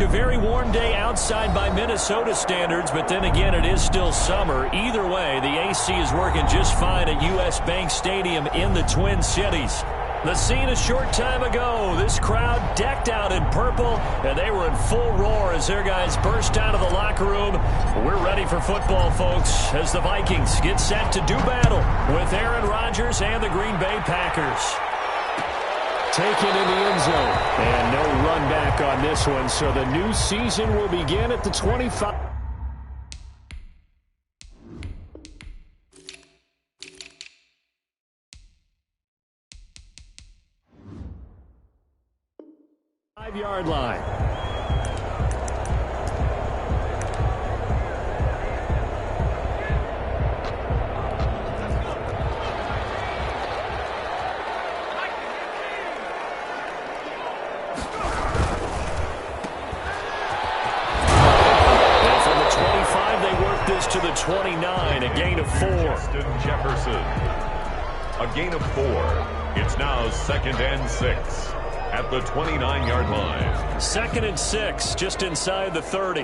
A very warm day outside by Minnesota standards, but then again, it is still summer. Either way, the AC is working just fine at U.S. Bank Stadium in the Twin Cities. The scene a short time ago, this crowd decked out in purple, and they were in full roar as their guys burst out of the locker room. We're ready for football, folks, as the Vikings get set to do battle with Aaron Rodgers and the Green Bay Packers. Taken in the end zone, and no run back on this one, so the new season will begin at the 25. Five-yard line. To the 29, a gain of 4. Justin Jefferson, a gain of 4. It's now 2nd and 6 at the 29-yard line. 2nd and 6, just inside the 30.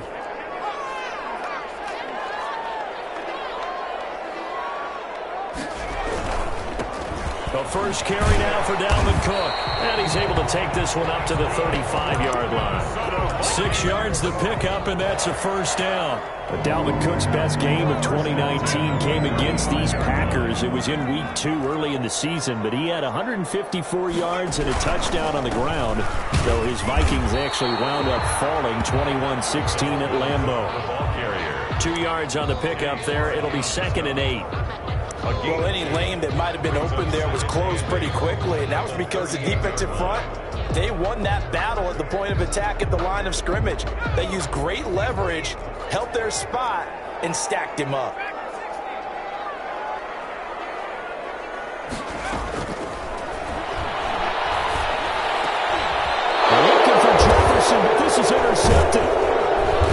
The first carry now for Dalvin Cook. And he's able to take this one up to the 35-yard line. 6 yards the pickup, and that's a first down. But Dalvin Cook's best game of 2019 came against these Packers. It was in Week 2 early in the season, but he had 154 yards and a touchdown on the ground, though his Vikings actually wound up falling 21-16 at Lambeau. 2 yards on the pickup there. It'll be 2nd and 8. Well, any lane that might have been open there was closed pretty quickly, and that was because the defensive front, they won that battle at the point of attack at the line of scrimmage. They used great leverage, held their spot, and stacked him up. Looking for Jefferson, but this is intercepted.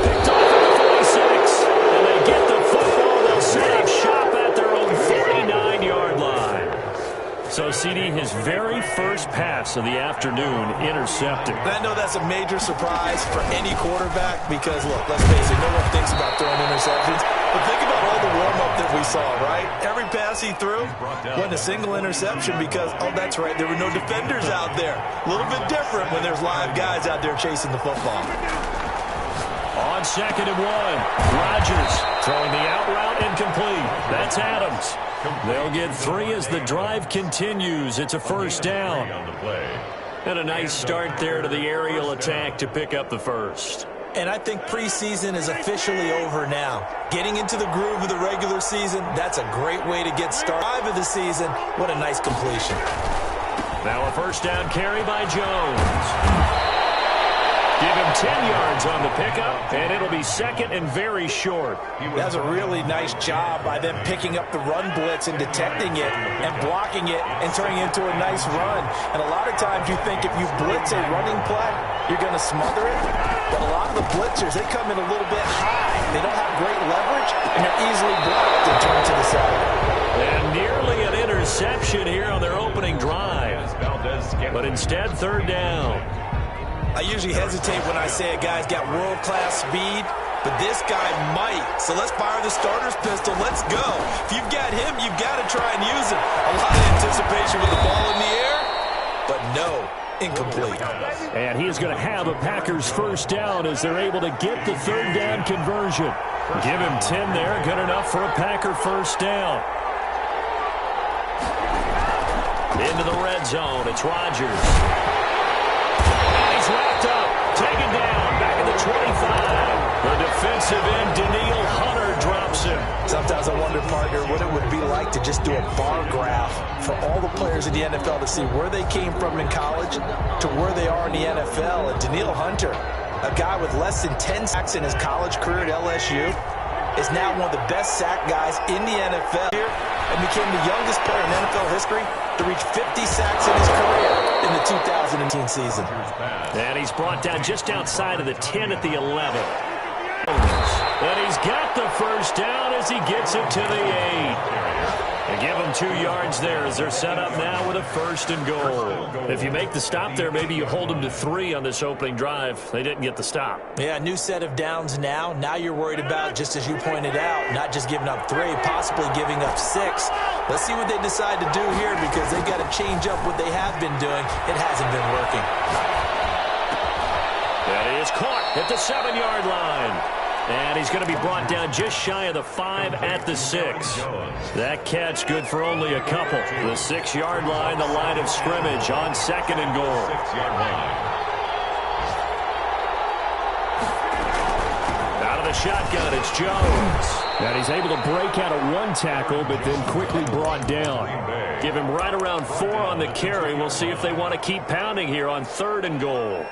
Picked off at the 46, and they get the football. They'll set up shop at their own 49-yard line. So, CD, his very first pass of the afternoon intercepted. And I know that's a major surprise for any quarterback because, look, let's face it, no one thinks about throwing interceptions. But think about all the warm-up that we saw, right? Every pass he threw wasn't a single interception because, oh, that's right, there were no defenders out there. A little bit different when there's live guys out there chasing the football. On 2nd and 1, Rodgers throwing the out route incomplete. That's Adams. They'll get 3 as the drive continues. It's a first down. And a nice start there to the aerial attack to pick up the first. And I think preseason is officially over now. Getting into the groove of the regular season, that's a great way to get started. 5 of the season, what a nice completion. Now a first down carry by Jones. Give him 10 yards on the pickup, and it'll be 2nd and very short. That's a really nice job by them picking up the run blitz and detecting it and blocking it and turning it into a nice run. And a lot of times you think if you blitz a running play, you're going to smother it. But a lot of the blitzers, they come in a little bit high. They don't have great leverage, and they're easily blocked and turned to the side. And nearly an interception here on their opening drive. But instead, 3rd down. I usually hesitate when I say a guy's got world-class speed, but this guy might. So let's fire the starter's pistol. Let's go. If you've got him, you've got to try and use him. A lot of anticipation with the ball in the air, but no, incomplete. And he is going to have a Packers first down as they're able to get the 3rd down conversion. Give him 10 there, good enough for a Packer first down. Into the red zone, it's Rodgers. Wrapped up, taken down, back at the 25. The defensive end, Daniil Hunter, drops him. Sometimes I wonder, partner, what it would be like to just do a bar graph for all the players in the NFL to see where they came from in college to where they are in the NFL. And Daniil Hunter, a guy with less than 10 sacks in his college career at LSU, is now one of the best sack guys in the NFL and became the youngest player in NFL history to reach 50 sacks in his career in the 2018 season. And he's brought down just outside of the 10 at the 11. And he's got the first down as he gets it to the 8. They give them 2 yards there as they're set up now with a 1st and goal. If you make the stop there, maybe you hold them to 3 on this opening drive. They didn't get the stop. Yeah, new set of downs now. Now you're worried about, just as you pointed out, not just giving up 3, possibly giving up 6. Let's see what they decide to do here because they've got to change up what they have been doing. It hasn't been working. That is caught at the 7-yard line. And he's going to be brought down just shy of the 5 at the 6. That catch good for only a couple. The 6-yard line, the line of scrimmage on 2nd and goal. 6-yard line. Out of the shotgun, it's Jones. And he's able to break out of 1 tackle, but then quickly brought down. Give him right around 4 on the carry. We'll see if they want to keep pounding here on 3rd and goal.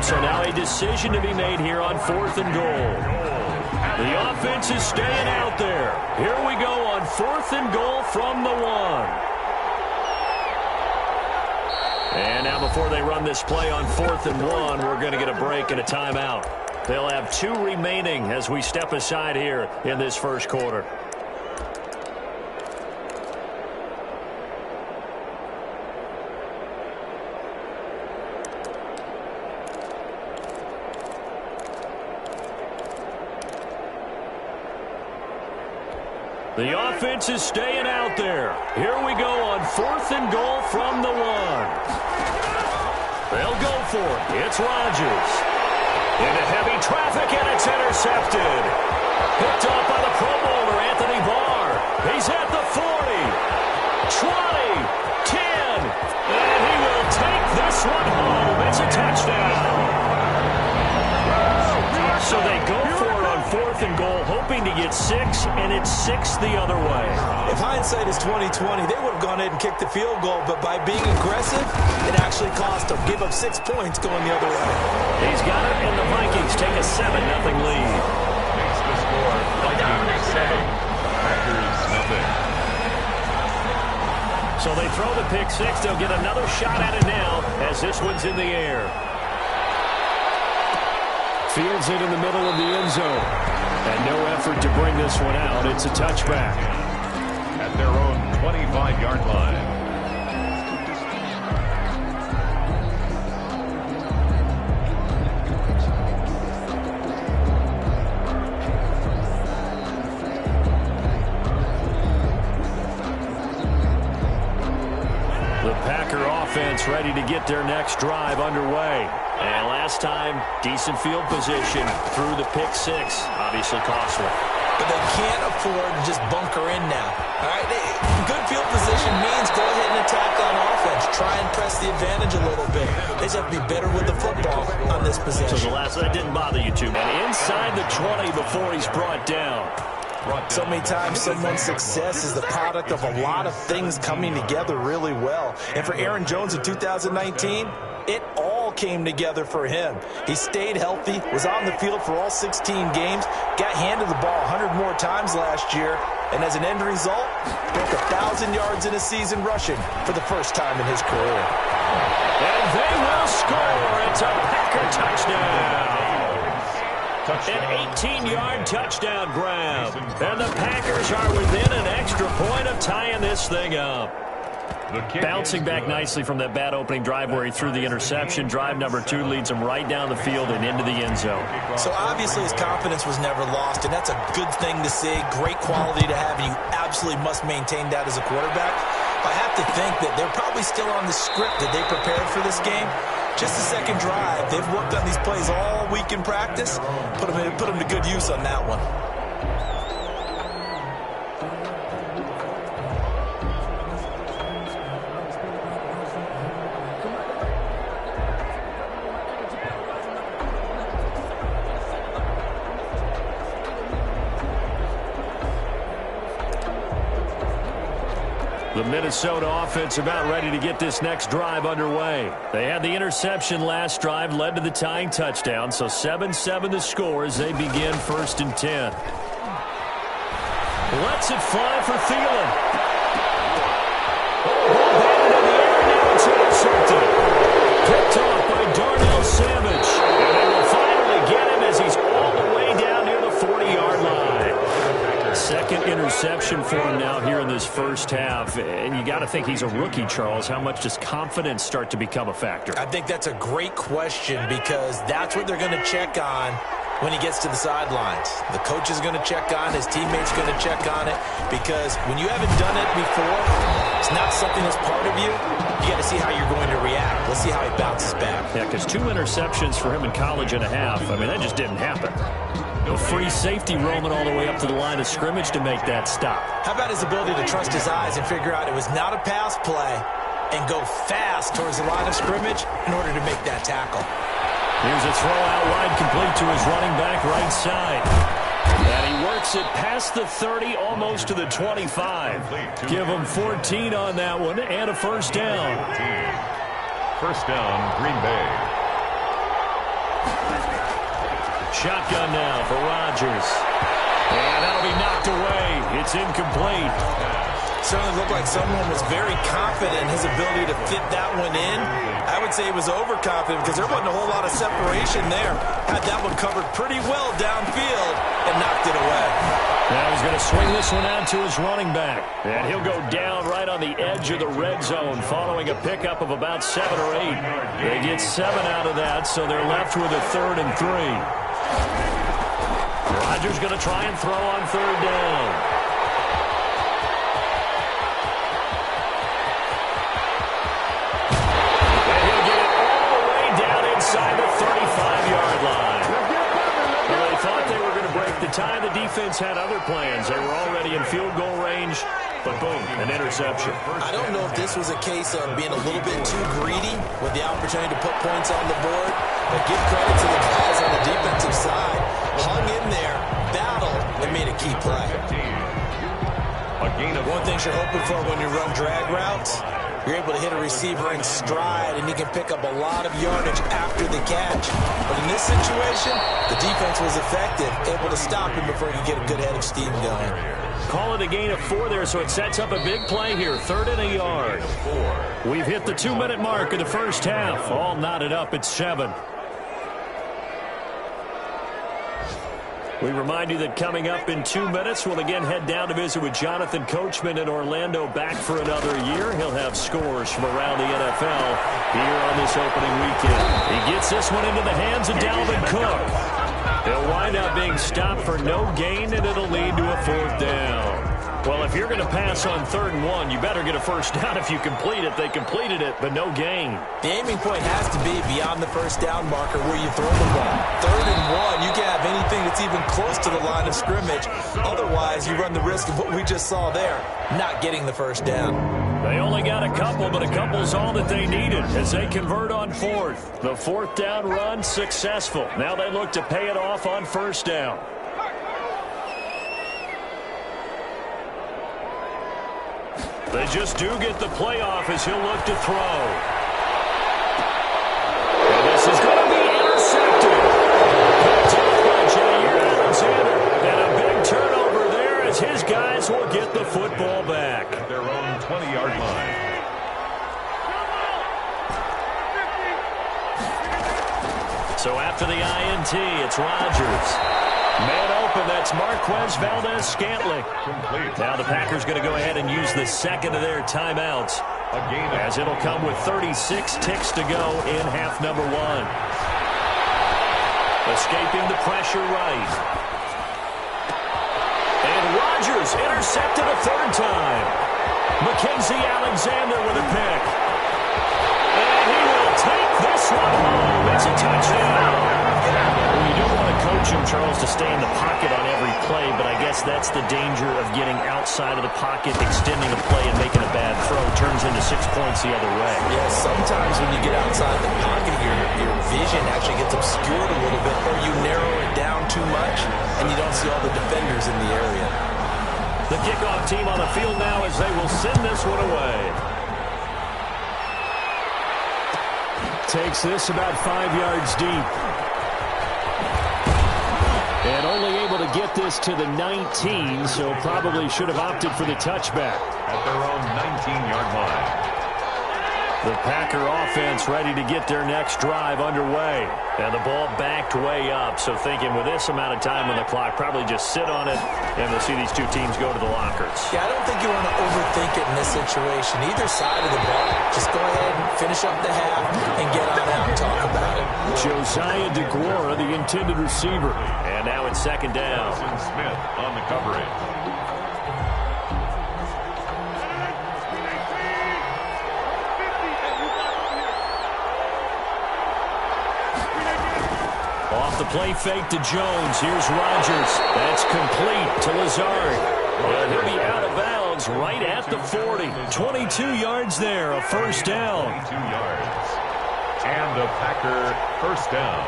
So now a decision to be made here on 4th and goal. The offense is staying out there. Here we go on 4th and goal from the 1. And now before they run this play on 4th and 1, we're going to get a break and a timeout. They'll have 2 remaining as we step aside here in this first quarter. The offense is staying out there. Here we go on 4th and goal from the 1. They'll go for it. It's Rodgers. Into heavy traffic, and it's intercepted. Picked off by the Pro Bowler, Anthony Barr. He's at the 40, 20, 10, and he will take this one home. It's a touchdown. So they go for it on 4th and goal, hoping to get 6, and it's 6 the other way. If hindsight is 20/20, they would have gone ahead and kicked the field goal, but by being aggressive, it actually cost them. Give up 6 points going the other way. He's got it, and the Vikings take a 7-0 lead. Makes the score Vikings 7, Packers nothing. So they throw the pick 6. They'll get another shot at it now as this one's in the air. Fields it in the middle of the end zone. And no effort to bring this one out. It's a touchback. At their own 25-yard line. The Packer offense ready to get their next drive underway. And last time, decent field position through the pick 6. Obviously costly. But they can't afford to just bunker in now. All right, good field position means go ahead and attack on offense. Try and press the advantage a little bit. They just have to be better with the football on this possession. So the last, that didn't bother you too. And inside the 20 before he's brought down. So many times someone's success is the product of a lot of things coming together really well. And for Aaron Jones in 2019, it all came together for him. He stayed healthy, was on the field for all 16 games, got handed the ball 100 more times last year, and as an end result, broke 1,000 yards in a season rushing for the first time in his career. And they will score. It's a Packer touchdown. An 18-yard touchdown grab. And the Packers are within an extra point of tying this thing up. Bouncing back nicely from that bad opening drive where he threw the interception. Drive number 2 leads him right down the field and into the end zone. So obviously his confidence was never lost, and that's a good thing to see. Great quality to have, and you absolutely must maintain that as a quarterback. I have to think that they're probably still on the script that they prepared for this game. Just the second drive. They've worked on these plays all week in practice. Put them to good use on that one. The Minnesota offense about ready to get this next drive underway. They had the interception last drive, led to the tying touchdown, so 7-7 the score as they begin 1st and 10. Lets it fly for Thielen. Ball batted in the air, now it's intercepted. Picked off by Darnell Savage. And they will finally get him as he's all the way down near the 40-yard line. Second interception for him now here in this first half. And you got to think he's a rookie, Charles. How much does confidence start to become a factor? I think that's a great question because that's what they're going to check on when he gets to the sidelines. The coach is going to check on, his teammates going to check on it, because when you haven't done it before, it's not something that's part of you. You got to see how you're going to react. Let's see how he bounces back. Yeah, because 2 interceptions for him in college and a half. I mean, that just didn't happen. No free safety roaming all the way up to the line of scrimmage to make that stop. How about his ability to trust his eyes and figure out it was not a pass play and go fast towards the line of scrimmage in order to make that tackle. Here's a throw out wide, complete to his running back right side. And he works it past the 30, almost to the 25. Give him 14 on that one and a first down. First down, Green Bay. Shotgun now for Rodgers. And that'll be knocked away. It's incomplete. Certainly looked like someone was very confident in his ability to fit that one in. I would say he was overconfident because there wasn't a whole lot of separation there. Had that one covered pretty well downfield and knocked it away. Now he's going to swing this one out to his running back. And he'll go down right on the edge of the red zone following a pickup of about 7 or 8. They get 7 out of that, so they're left with a 3rd and 3. Rodgers going to try and throw on 3rd down. And he'll get it all the way down inside the 35-yard line. Well, they thought they were going to break the tie. The defense had other plans. They were already in field goal range, but boom, an interception. I don't know if this was a case of being a little bit too greedy with the opportunity to put points on the board, but give credit to the guys on the defensive side. Hung in there, battled, and made a key play. One thing you're hoping for when you run drag routes, you're able to hit a receiver in stride, and he can pick up a lot of yardage after the catch. But in this situation, the defense was effective, able to stop him before he could get a good head of steam going. Call it a gain of 4 there, so it sets up a big play here. 3rd and a yard. We've hit the 2-minute mark of the first half. All knotted up at 7. We remind you that coming up in 2 minutes, we'll again head down to visit with Jonathan Coachman in Orlando, back for another year. He'll have scores from around the NFL here on this opening weekend. He gets this one into the hands of Dalvin Cook. He'll wind up being stopped for no gain, and it'll lead to a 4th down. Well, if you're going to pass on 3rd and 1, you better get a first down if you complete it. They completed it, but no gain. The aiming point has to be beyond the first down marker where you throw the ball. 3rd and 1, you can't have anything that's even close to the line of scrimmage. Otherwise, you run the risk of what we just saw there, not getting the first down. They only got a couple, but a couple's all that they needed as they convert on 4th. The 4th down run successful. Now they look to pay it off on 1st down. They just do get the playoff as he'll look to throw. And this is going to be intercepted. Picked off by Jair Alexander. And a big turnover there as his guys will get the football back. At their own 20-yard line. So after the INT, it's Rodgers. Man open, that's Marquez Valdez-Scantling. Now the Packers going to go ahead and use the second of their timeouts, as it'll come with 36 ticks to go in half number 1. Escaping the pressure right. And Rodgers intercepted a 3rd time. Mackenzie Alexander with a pick. And he will take this one home. It's a touchdown. Well, you do want to coach him, Charles, to stay in the pocket on every play, but I guess that's the danger of getting outside of the pocket, extending a play, and making a bad throw. Turns into 6 points the other way. Yeah, sometimes when you get outside the pocket, your vision actually gets obscured a little bit, or you narrow it down too much, and you don't see all the defenders in the area. The kickoff team on the field now as they will send this one away. Takes this about 5 yards deep. And only able to get this to the 19, so probably should have opted for the touchback. At their own 19-yard line. The Packer offense ready to get their next drive underway. And the ball backed way up, so thinking with this amount of time on the clock, probably just sit on it, and we'll see these two teams go to the lockers. Yeah, I don't think you want to overthink it in this situation. Either side of the ball, just go ahead and finish up the half and get on out and talk about it. Josiah DeGuara, the intended receiver. And now it's second down. Smith on the coverage. Off the play fake to Jones. Here's Rodgers. That's complete to Lazard. And he'll be out of bounds right at the 40. 22 yards there, a first down. 22 yards. And a Packer first down.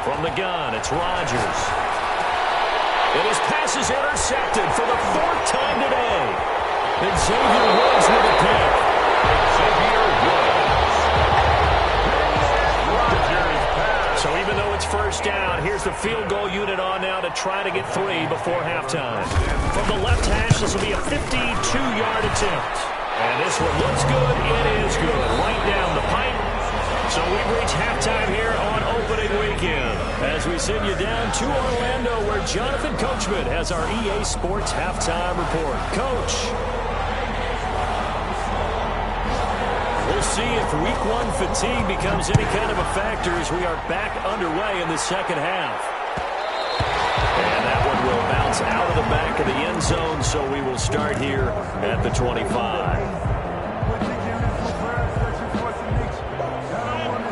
From the gun, it's Rodgers. And his pass is intercepted for the 4th time today. And Xavier Woods with a pick. Xavier Woods. So even though it's first down, here's the field goal unit on now to try to get 3 before halftime. From the left hash, this will be a 52-yard attempt. And this one looks good. It is good. Right down the pipe. So we've reached halftime here on opening weekend as we send you down to Orlando where Jonathan Coachman has our EA Sports halftime report. Coach. We'll see if week 1 fatigue becomes any kind of a factor as we are back underway in the second half. And that one will bounce out of the back of the end zone, so we will start here at the 25.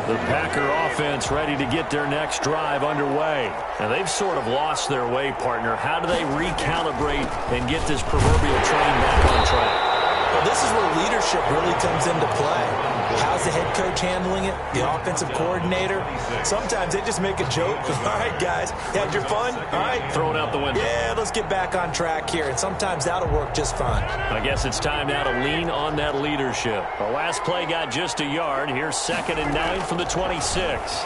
The Packer offense ready to get their next drive underway. And they've sort of lost their way, partner. How do they recalibrate and get this proverbial train back on track? Well, this is where leadership really comes into play. How's the head coach handling it? The offensive coordinator? Sometimes they just make a joke. All right, guys, you had your fun? All right. Throw it out the window. Yeah, let's get back on track here. And sometimes that'll work just fine. I guess it's time now to lean on that leadership. The last play got just a yard. Here's 2nd and 9 from the 26.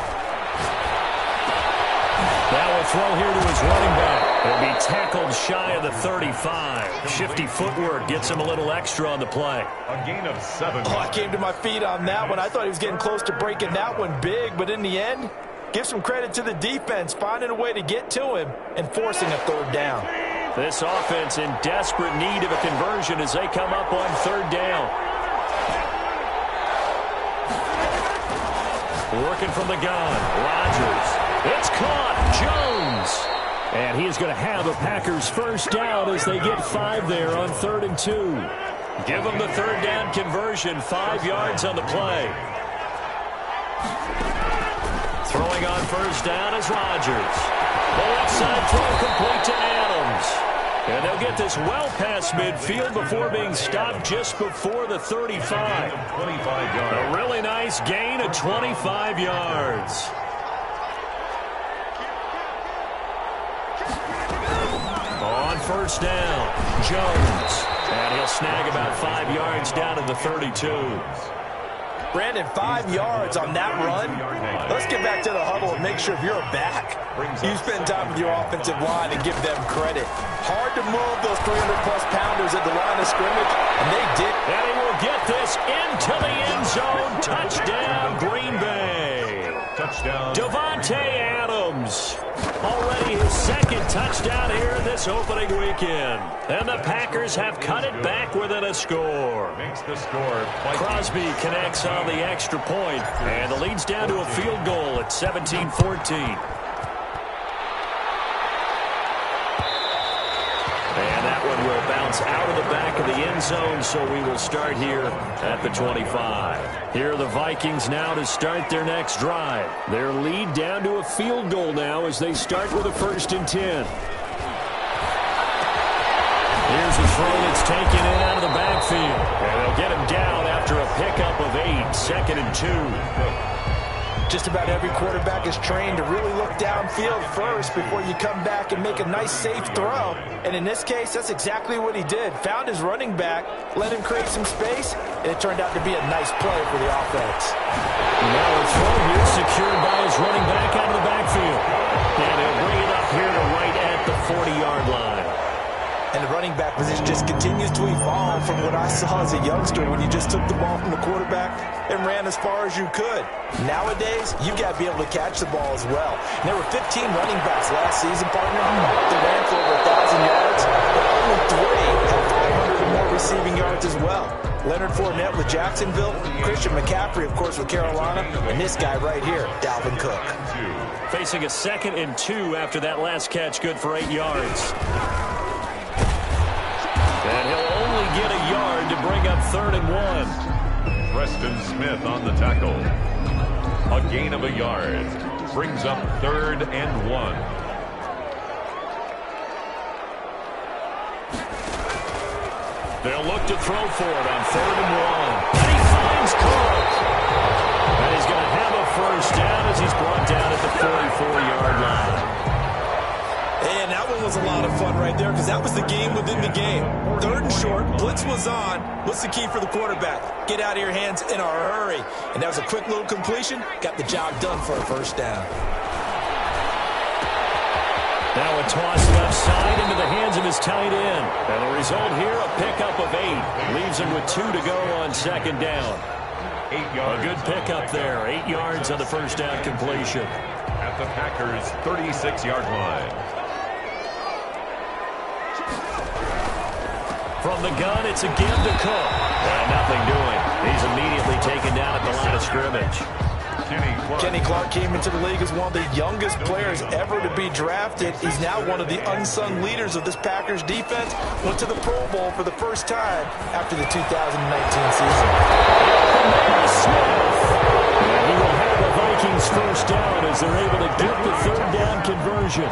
Now a throw here to his running back. He'll be tackled shy of the 35. Shifty footwork gets him a little extra on the play. A gain of 7. Oh, I came to my feet on that one. I thought he was getting close to breaking that one big, but in the end, give some credit to the defense, finding a way to get to him and forcing a 3rd down. This offense in desperate need of a conversion as they come up on 3rd down. Working from the gun, Rodgers. It's caught, Jones. And he is going to have a Packers first down as they get 5 there on 3rd and 2. Give them the 3rd down conversion, 5 yards on the play. Throwing on first down is Rodgers. The left side throw complete to Adams. And they'll get this well past midfield before being stopped just before the 35. 25 yards. A really nice gain of 25 yards. On first down, Jones. And he'll snag about 5 yards down to the 32. Brandon, 5 yards on that run. Let's get back to the huddle and make sure if you're a back, you spend time with your offensive line and give them credit. Hard to move those 300-plus pounders at the line of scrimmage, and they did. And he will get this into the end zone. Touchdown, Green Bay. Touchdown. Davante Adams. Already his 2nd touchdown here this opening weekend. And the Packers have cut it back within a score. Makes the score. Crosby connects on the extra point, and the lead's down to a field goal at 17-14. And that one will bounce out of the back of the end zone, so we will start here at the 25. Here are the Vikings now to start their next drive. Their lead down to a field goal now as they start with a 1st and 10. Here's a throw that's taken in out of the backfield. And they'll get him down after a pickup of 8, 2nd and 2. Just about every quarterback is trained to really look downfield first before you come back and make a nice, safe throw. And in this case, that's exactly what he did. Found his running back, let him create some space, and it turned out to be a nice play for the offense. Now a throw here secured by his running back out of the backfield. And he'll bring it up here to right at the 40-yard line. And the running back position just continues to evolve from what I saw as a youngster when you just took the ball from the quarterback and ran as far as you could. Nowadays, you got to be able to catch the ball as well. And there were 15 running backs last season, partner. They ran for over 1,000 yards, but only 3 had 500 or more receiving yards as well. Leonard Fournette with Jacksonville, Christian McCaffrey, of course, with Carolina, and this guy right here, Dalvin Cook. Facing a 2nd and 2 after that last catch, good for 8 yards. And he'll only get a yard to bring up 3rd and 1. Preston Smith on the tackle. A gain of a yard. Brings up 3rd and 1. They'll look to throw for it on 3rd and 1. And he finds Cook. And he's going to have a first down as he's brought down at the 44-yard line. And that one was a lot of fun right there because that was the game within the game. 3rd and short, blitz was on. What's the key for the quarterback? Get out of your hands in a hurry. And that was a quick little completion. Got the job done for a first down. Now a toss left side into the hands of his tight end. And the result here, a pickup of 8. Leaves him with 2 to go on 2nd down. 8 yards. A good pickup there. 8 yards on the first down completion. At the Packers' 36-yard line. From the gun, it's a give to Cook. And nothing doing. He's immediately taken down at the line of scrimmage. Kenny Clark came into the league as one of the youngest players ever to be drafted. He's now one of the unsung leaders of this Packers defense. Went to the Pro Bowl for the first time after the 2019 season. Smith. And he will have the Vikings first down as they're able to get the 3rd down conversion.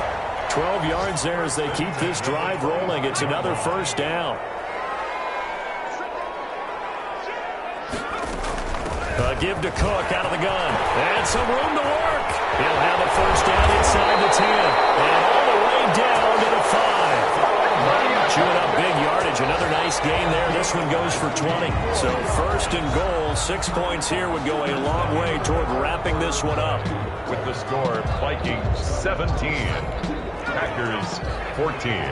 12 yards there as they keep this drive rolling. It's another first down. A give to Cook out of the gun. And some room to work. He'll have a first down inside the 10. And all the way down to the 5. Chewing up big yardage. Another nice gain there. This one goes for 20. So 1st and goal. 6 points here would go a long way toward wrapping this one up. With the score, Vikings 17. Packers 14.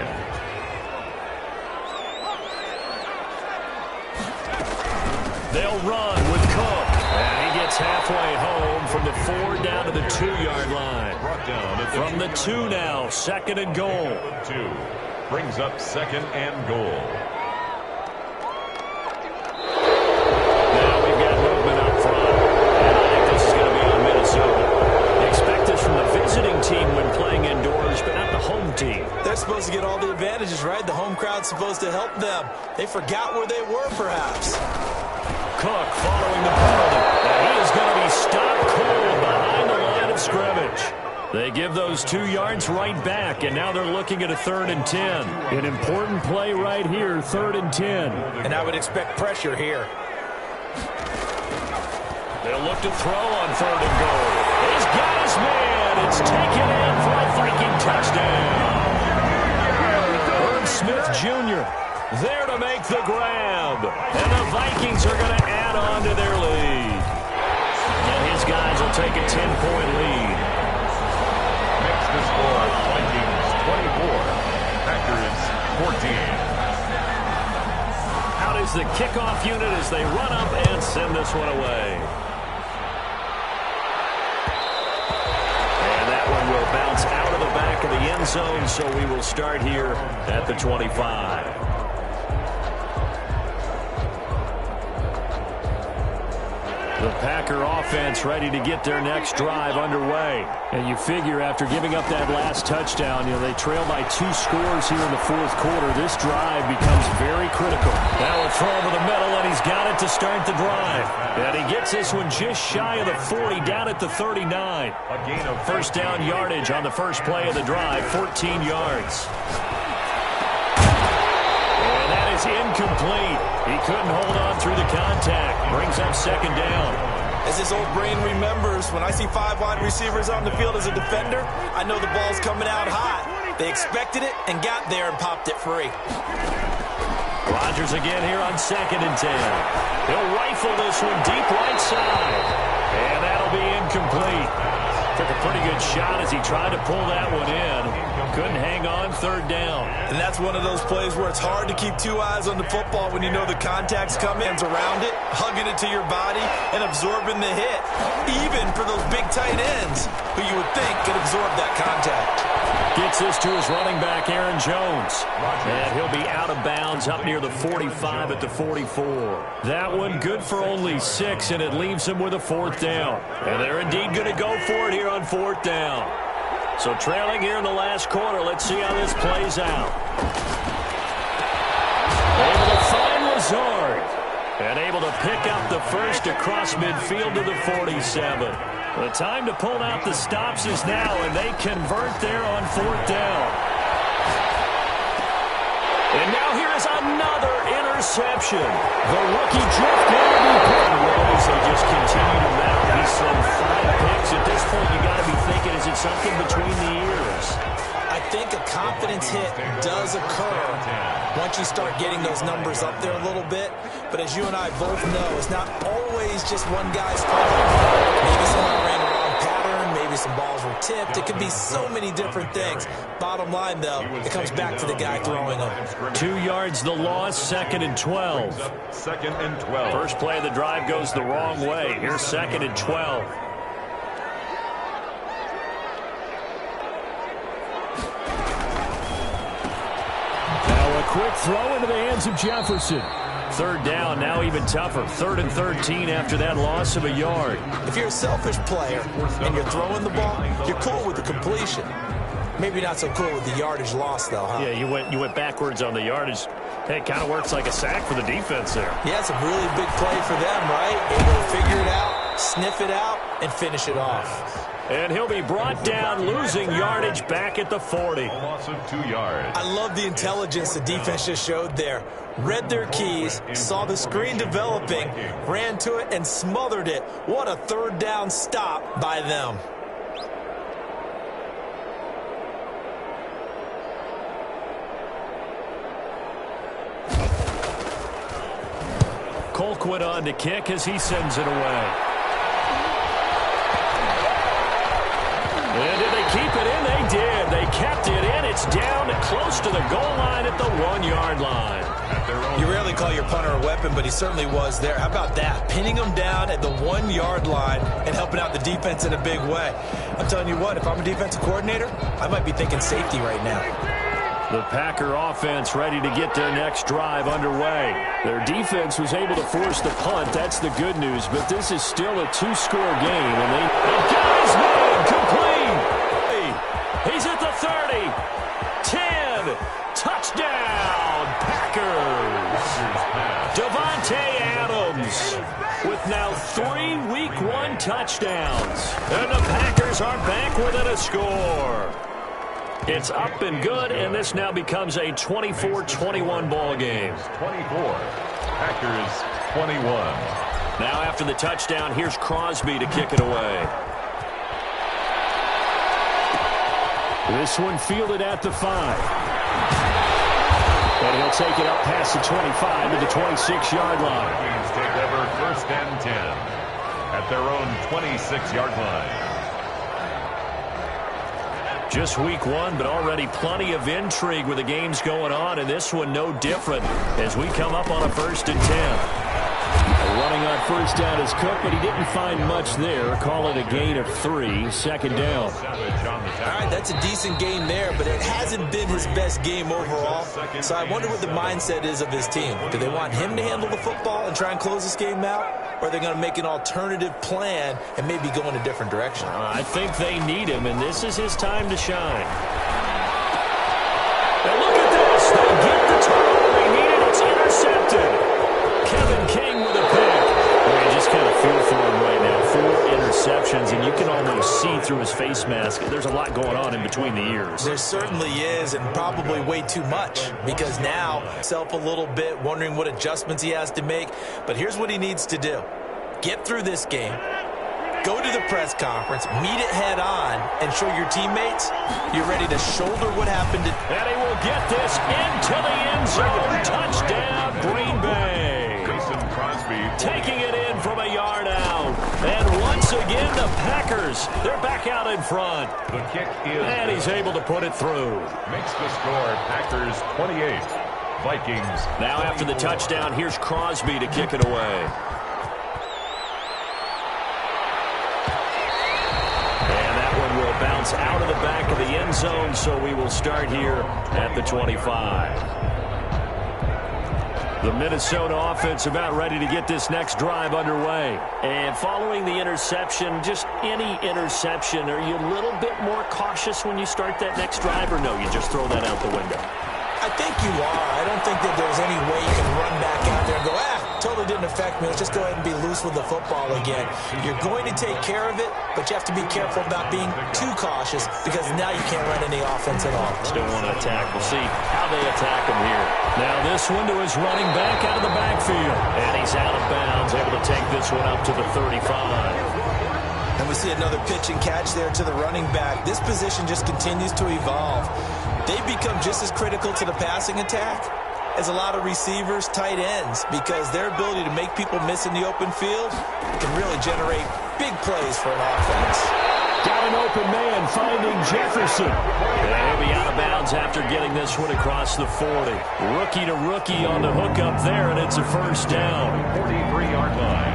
They'll run with Cook. And he gets halfway home from the 4 down to the 2-yard line. Brought down at From the 2 now, 2nd and goal. 2. Brings up 2nd and goal. Now we've got movement up front. And I think this is going to be on Minnesota. Expect this from the visiting team when playing indoors, but not the home team. They're supposed to get all the advantages, right? The home crowd's supposed to help them. They forgot where they were, perhaps. Cook following the penalty. And he is going to be stopped cold behind the line of scrimmage. They give those 2 yards right back, and now they're looking at a 3rd and 10. An important play right here, 3rd and 10. And I would expect pressure here. They'll look to throw on 3rd and goal. He's got his man. It's taken in for a Viking touchdown. Herb Smith Jr. there to make the grab. And the Vikings are going to add on to their lead. And his guys will take a 10-point lead. Makes the score Vikings 24. Packers 14. Out is the kickoff unit as they run up and send this one away. And that one will bounce out of the back of the end zone, so we will start here at the 25. The Packer offense ready to get their next drive underway. And you figure after giving up that last touchdown, they trail by 2 scores here in the 4th quarter. This drive becomes very critical. Now a throw over the middle, and he's got it to start the drive. And he gets this one just shy of the 40, down at the 39. A gain of First down yardage on the first play of the drive, 14 yards. Incomplete. He couldn't hold on through the contact. Brings up 2nd down. As his old brain remembers, when I see 5 wide receivers on the field as a defender, I know the ball's coming out hot. They expected it and got there and popped it free. Rodgers again here on 2nd and 10. He'll rifle this one deep right side. And that'll be incomplete. Took a pretty good shot as he tried to pull that one in. Couldn't hang on, 3rd down. And that's one of those plays where it's hard to keep 2 eyes on the football when you know the contact's coming. Hands around it, hugging it to your body, and absorbing the hit. Even for those big tight ends, who you would think could absorb that contact. Gets this to his running back, Aaron Jones. And he'll be out of bounds up near the 45 at the 44. That one good for only 6, and it leaves him with a 4th down. And they're indeed going to go for it here on 4th down. So trailing here in the last quarter, let's see how this plays out. Able to find Lazard. And able to pick up the first across midfield to the 47. The time to pull out the stops is now, and they convert there on 4th down. And now here is another interception. The rookie drifted as they just continue to mount these some 5 picks. At this point, you got to be thinking, is it something between the ears? I think a confidence hit does occur once you start getting those numbers up there a little bit. But as you and I both know, it's not always just one guy's fault. Maybe someone ran a wrong pattern. Maybe some balls were tipped. It could be so many different things. Bottom line, though, it comes back to the guy throwing them. 2 yards the loss, 2nd and 12. 2nd and 12. First play of the drive goes the wrong way. Here's 2nd and 12. Quick throw into the hands of Jefferson. 3rd down, now even tougher. 3rd and 13 after that loss of a yard. If you're a selfish player and you're throwing the ball, you're cool with the completion. Maybe not so cool with the yardage loss, though, huh? Yeah, you went backwards on the yardage. Hey, it kind of works like a sack for the defense there. Yeah, it's a really big play for them, right? Able to figure it out, sniff it out, and finish it off. And he'll be brought down, losing yardage back at the 40. Loss of 2 yards. I love the intelligence the defense just showed there. Read their keys, saw the screen developing, ran to it, and smothered it. What a 3rd down stop by them. Colquitt on to kick as he sends it away. And did they keep it in? They did. They kept it in. It's down to close to the goal line at the 1-yard line. You rarely call your punter a weapon, but he certainly was there. How about that? Pinning him down at the 1-yard line and helping out the defense in a big way. I'm telling you what, if I'm a defensive coordinator, I might be thinking safety right now. The Packer offense ready to get their next drive underway. Their defense was able to force the punt. That's the good news, but this is still a 2-score game, and they got his man complete. He's at the 30, 10, touchdown, Packers. Davante Adams with now 3 Week 1 touchdowns, and the Packers are back within a score. It's up and good, and this now becomes a 24-21 ball game. 24, Packers 21. Now after the touchdown, here's Crosby to kick it away. This one fielded at the 5. And he'll take it up past the 25 to the 26-yard line. Vikings take over 1st and 10 at their own 26-yard line. Just week 1, but already plenty of intrigue with the games going on, and this one no different as we come up on a 1st and 10. Running on 1st down is Cook, but he didn't find much there. Call it a gain of 3, 2nd down. All right, that's a decent game there, but it hasn't been his best game overall. So I wonder what the mindset is of his team. Do they want him to handle the football and try and close this game out? Or are they going to make an alternative plan and maybe go in a different direction? I think they need him, and this is his time to shine. And look at this. They get the turnover they needed. It's intercepted. Kevin King with a pick. Well, you just kind of feel for him right now. 4 interceptions, and you can almost see through his face mask. There's a lot going on in between the ears. There certainly is, and probably way too much, because now, self a little bit, wondering what adjustments he has to make. But here's what he needs to do. get through this game, go to the press conference, meet it head on, and show your teammates you're ready to shoulder what happened. And he will get this into the end zone. Touchdown, Green Bay. Taking it in from a yard out. And once again, the Packers, they're back out in front. The kick is... And he's able to put it through. Makes the score Packers 28, Vikings. Now after the touchdown, here's Crosby to kick it away. And that one will bounce out of the back of the end zone, so we will start here at the 25. The Minnesota offense about ready to get this next drive underway. And following the interception, just any interception, are you a little bit more cautious when you start that next drive, or no, you just throw that out the window? I think you are. I don't think that there's any way you can run back out there and go, totally didn't affect me. Let's just go ahead and be loose with the football again. You're going to take care of it, but you have to be careful about being too cautious because now you can't run any offense at all. Still want to attack. We'll see how they attack him here. Now this one to his running back out of the backfield. And he's out of bounds, able to take this one up to the 35. And we see another pitch and catch there to the running back. This position just continues to evolve. They become just as critical to the passing attack as a lot of receivers, tight ends, because their ability to make people miss in the open field can really generate big plays for an offense. Got an open man finding Jefferson. And he'll be out of bounds after getting this one across the 40. Rookie to rookie on the hook up there, and it's a first down. 43-yard line.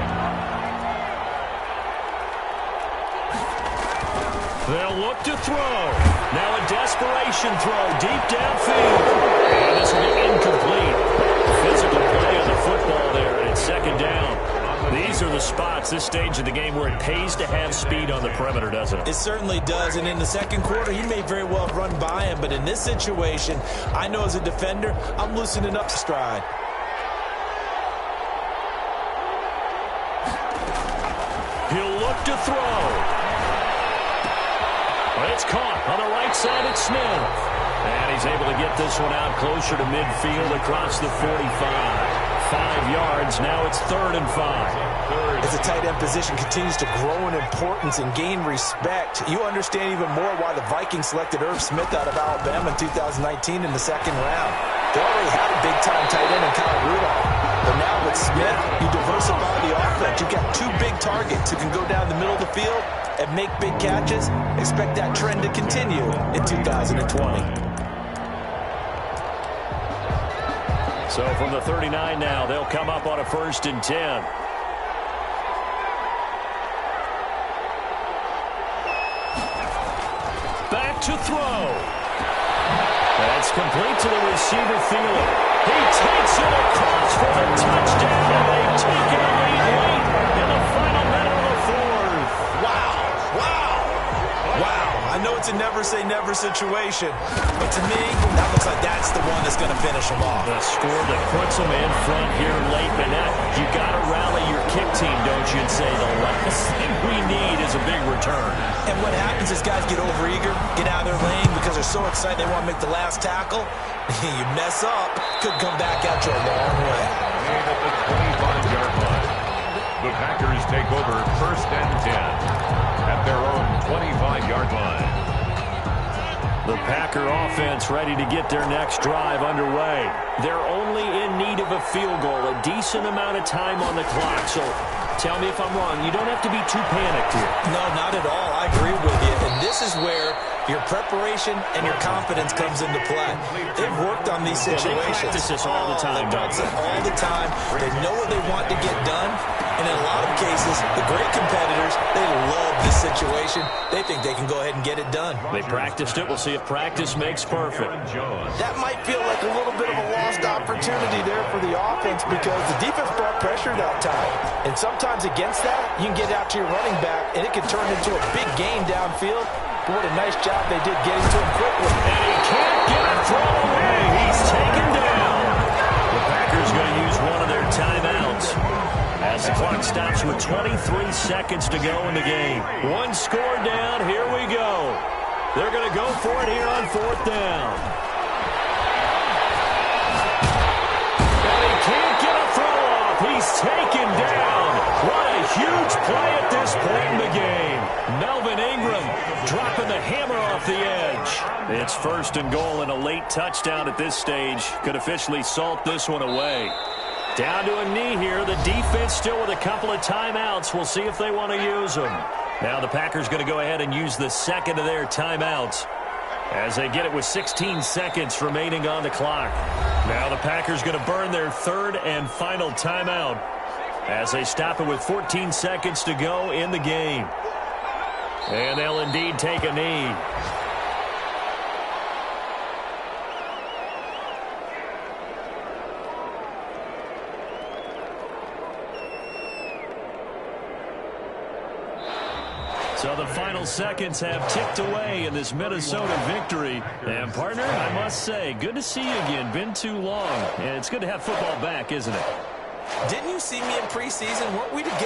They'll look to throw. Now a desperation throw deep downfield. And this will be incomplete. Physical play on the football there, and it's second down. These are the spots, this stage of the game, where it pays to have speed on the perimeter, doesn't it? It certainly does, and in the second quarter, he may very well run by him, but in this situation, I know as a defender, I'm loosening up stride. He'll look to throw. It's caught on the right side at Smith. And he's able to get this one out closer to midfield across the 45. 5 yards. Now it's 3rd and 5. As the tight end position continues to grow in importance and gain respect, you understand even more why the Vikings selected Irv Smith out of Alabama in 2019 in the second round. They already had a big-time tight end in Kyle Rudolph. But now with Smith, you diversify the offense. You've got 2 big targets who can go down the middle of the field and make big catches. Expect that trend to continue in 2020. So from the 39 now, they'll come up on a 1st and 10. Back to throw. That's complete to the receiver, Thielen. He takes it across for a touchdown, and they take it away late in the final minute of the 4th. Wow. I know it's a never-say-never situation, but to me, that looks like that's the one that's going to finish them off. The score that puts them in front here late, but now you got to rally your kick team, don't you, and say the last thing we need is a big return. And what happens is guys get overeager, get out of their lane because they're so excited they want to make the last tackle. You mess up, could come back at you a long way. Made at the 25-yard line. The Packers take over 1st and 10 at their own 25-yard line. The Packer offense ready to get their next drive underway. They're only in need of a field goal, a decent amount of time on the clock. So tell me if I'm wrong. You don't have to be too panicked here. No, not at all. I agree with you. And this is where your preparation and your confidence comes into play. They've worked on these situations. They practice this all the time, don't they? All the time. They know what they want to get done. And in a lot of cases, the great competitors, they love this situation. They think they can go ahead and get it done. They practiced it. We'll see if practice makes perfect. That might feel like a little bit of a lost opportunity there for the offense because the defense brought pressure that time. And sometimes against that, you can get out to your running back, and it can turn into a big game downfield. But what a nice job they did getting to him quickly. And he can't get a throw away. He's taken down. The Packers going to use one of their timeouts as the clock stops with 23 seconds to go in the game. One score down. Here we go. They're going to go for it here on 4th down. And he can't get a throw off. He's taken down. What a huge play at this point in the game. Melvin Ingram dropping the hammer off the edge. It's 1st and goal, and a late touchdown at this stage could officially salt this one away. Down to a knee here. The defense still with a couple of timeouts. We'll see if they want to use them. Now the Packers going to go ahead and use the second of their timeouts as they get it with 16 seconds remaining on the clock. Now the Packers going to burn their 3rd and final timeout as they stop it with 14 seconds to go in the game. And they'll indeed take a knee. So the final seconds have ticked away in this Minnesota victory. And, partner, I must say, good to see you again. Been too long. And it's good to have football back, isn't it? Didn't you see me in preseason? Weren't we together?